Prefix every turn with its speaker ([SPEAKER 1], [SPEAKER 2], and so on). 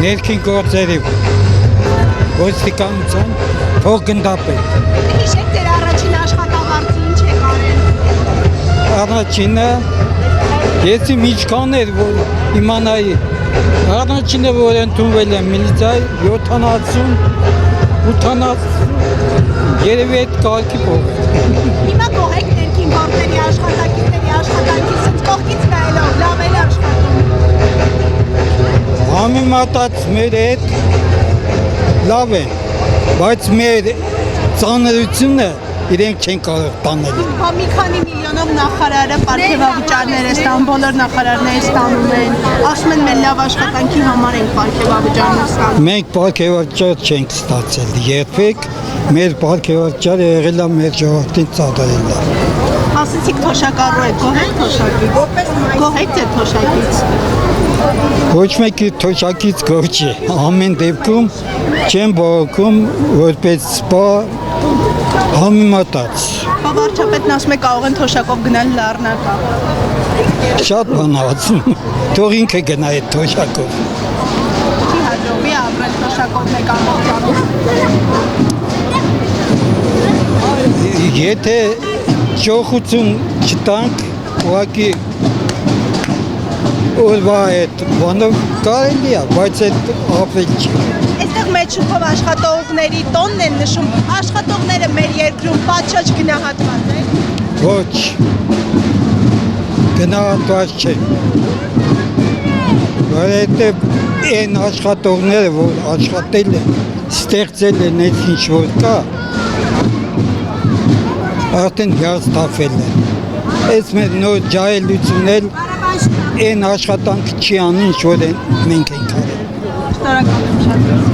[SPEAKER 1] ներքին գործերի ոստիկանության փոխգնդապետ։
[SPEAKER 2] Հիշեք ձեր առաջին աշխատավարձը ինչ եք արել։
[SPEAKER 1] Առաջինը ես իմ ինչքան էր որ իմանայի առաջինը որ ընդունվել եմ միլիցիայի 70-80 երևի այդ կարգի փող։
[SPEAKER 2] Հիմա կողեք ներքին գործերի աշխատակիցների աշխատանքից կողքից նայելով լավ էլ աշխատում։
[SPEAKER 1] Համեմատած մեր հետ լավ են, բայց մեր ծանրությունը իրենք չեն կարող տանել։
[SPEAKER 2] Հա մի քանի միլիոնով նախարարը պարգևավճարներ է ստանում, բոլոր նախարարները ստանում են, ասում են մեր լավ աշխատանքի համար ենք պարգևավճարներ ստանում։
[SPEAKER 1] Մենք պարգևավճար չենք ստացել երբեք, մեր պարգևավճարը եղել է մեր ժողովրդին ծառայելը։
[SPEAKER 2] Ասեցիք թոշակառու եք, գոհ եք թոշակից։ Գոհ եք ձեր թոշակից։
[SPEAKER 1] Ոչ մեկի թոշակից գոհ չի, ամեն դեպքում չեմ բողոքում որպես սպա համեմատած։
[SPEAKER 2] Բա վարչապետն ասում է կարող են թոշակով գնալ լեռնակա։
[SPEAKER 1] Շատ բան ասում, թող ինքը գնա այդ թոշակով։
[SPEAKER 2] Չի հաջողվի ապրել թոշակով մեկ ամբողջանում։
[SPEAKER 1] Եթե ճոխություն չտանք, ուղղակի օրվա այդ բանով կարելի է, բայց այդ ապել չի։
[SPEAKER 2] Այստեղ մեջ շուտով աշխատողների տոնն են նշում, աշխատողները մեր երկրում պատշաճ գնահատված են։
[SPEAKER 1] Ոչ, գնահատված չէ։ Որովհետև այն աշխատողները, որ աշխատել են, ստեղծել են այդ ինչ որ կա, արդեն հիասթափվել են։ Այս մեր նոր ջահելությունն այն աշխատանք չի անում, ինչ որ մենք ենք արել։
[SPEAKER 2] Շնորհակալ եմ շատ։